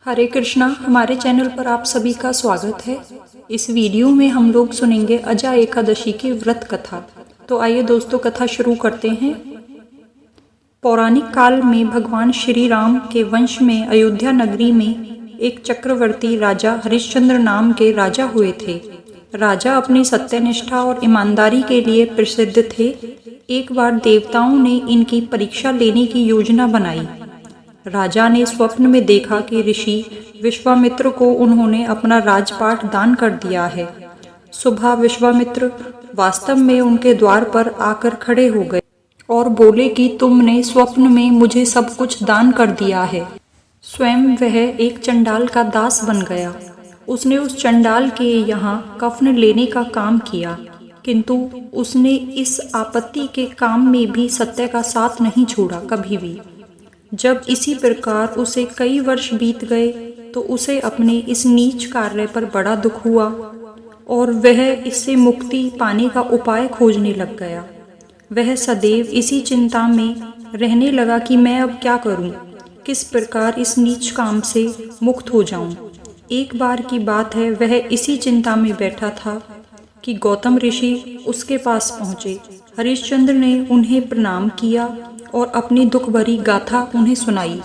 हरे कृष्णा। हमारे चैनल पर आप सभी का स्वागत है। इस वीडियो में हम लोग सुनेंगे अजा एकादशी की व्रत कथा। तो आइए दोस्तों, कथा शुरू करते हैं। पौराणिक काल में भगवान श्री राम के वंश में अयोध्या नगरी में एक चक्रवर्ती राजा हरिश्चंद्र नाम के राजा हुए थे। राजा अपनी सत्यनिष्ठा और ईमानदारी के लिए प्रसिद्ध थे। एक बार देवताओं ने इनकी परीक्षा लेने की योजना बनाई। राजा ने स्वप्न में देखा कि ऋषि विश्वामित्र को उन्होंने अपना राजपाट दान कर दिया है। सुबह विश्वामित्र वास्तव में उनके द्वार पर आकर खड़े हो गए और बोले कि तुमने स्वप्न में मुझे सब कुछ दान कर दिया है। स्वयं वह एक चंडाल का दास बन गया। उसने उस चंडाल के यहाँ कफन लेने का काम किया, किंतु उसने इस आपत्ति के काम में भी सत्य का साथ नहीं छोड़ा कभी भी। जब इसी प्रकार उसे कई वर्ष बीत गए तो उसे अपने इस नीच कार्य पर बड़ा दुख हुआ और वह इससे मुक्ति पाने का उपाय खोजने लग गया। वह सदैव इसी चिंता में रहने लगा कि मैं अब क्या करूं, किस प्रकार इस नीच काम से मुक्त हो जाऊं। एक बार की बात है, वह इसी चिंता में बैठा था कि गौतम ऋषि उसके पास पहुँचे। हरिश्चंद्र ने उन्हें प्रणाम किया और अपनी दुख भरी गाथा उन्हें सुनाई।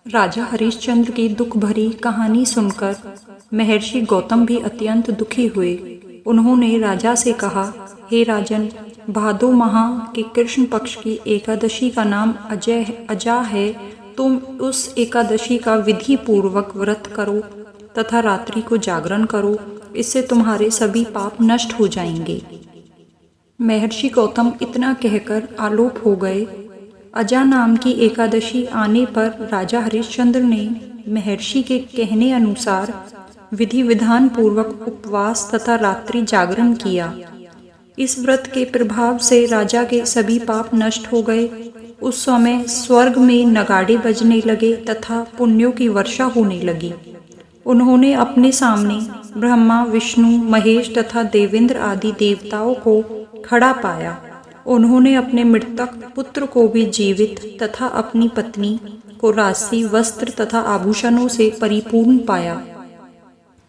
राजा हरिश्चंद्र की दुख भरी कहानी सुनकर महर्षि गौतम भी अत्यंत दुखी हुए। उन्होंने राजा से कहा, हे राजन, भादो माह के कृष्ण पक्ष की एकादशी का नाम अजा है। तुम उस एकादशी का विधि पूर्वक व्रत करो तथा रात्रि को जागरण करो, इससे तुम्हारे सभी पाप नष्ट हो जाएंगे। महर्षि गौतम इतना कहकर आलोप हो गए। अजा नाम की एकादशी आने पर राजा हरिश्चंद्र ने महर्षि के कहने अनुसार विधि विधान पूर्वक उपवास तथा रात्रि जागरण किया। इस व्रत के प्रभाव से राजा के सभी पाप नष्ट हो गए। उस समय स्वर्ग में नगाड़े बजने लगे तथा पुण्यों की वर्षा होने लगी। उन्होंने अपने सामने ब्रह्मा, विष्णु, महेश तथा देवेंद्र आदि देवताओं को खड़ा पाया। उन्होंने अपने मृतक पुत्र को भी जीवित तथा अपनी पत्नी को राशि, वस्त्र तथा आभूषणों से परिपूर्ण पाया।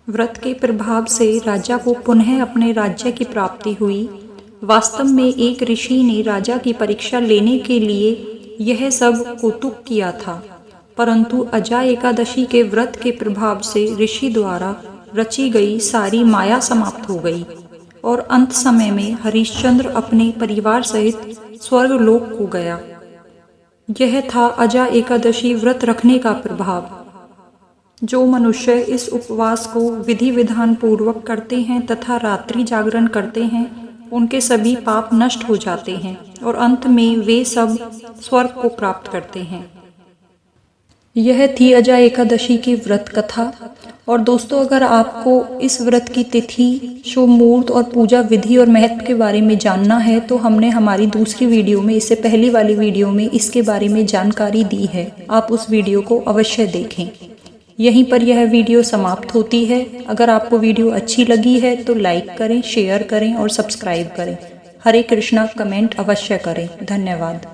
व्रत के प्रभाव से राजा को पुनः अपने राज्य की प्राप्ति हुई। वास्तव में एक ऋषि ने राजा की परीक्षा लेने के लिए यह सब कौतुक किया था, परंतु अजा एकादशी के व्रत के प्रभाव से ऋषि द्वारा रची गई सारी माया समाप्त हो गई और अंत समय में हरिश्चंद्र अपने परिवार सहित स्वर्गलोक को गया। यह था अजा एकादशी व्रत रखने का प्रभाव। जो मनुष्य इस उपवास को विधि विधान पूर्वक करते हैं तथा रात्रि जागरण करते हैं, उनके सभी पाप नष्ट हो जाते हैं और अंत में वे सब स्वर्ग को प्राप्त करते हैं। यह थी अजा एकादशी की व्रत कथा। और दोस्तों, अगर आपको इस व्रत की तिथि, शुभ मुहूर्त और पूजा विधि और महत्व के बारे में जानना है तो हमने हमारी दूसरी वीडियो में, इससे पहली वाली वीडियो में इसके बारे में जानकारी दी है। आप उस वीडियो को अवश्य देखें। यहीं पर यह वीडियो समाप्त होती है। अगर आपको वीडियो अच्छी लगी है तो लाइक करें, शेयर करें और सब्सक्राइब करें। हरे कृष्णा कमेंट अवश्य करें। धन्यवाद।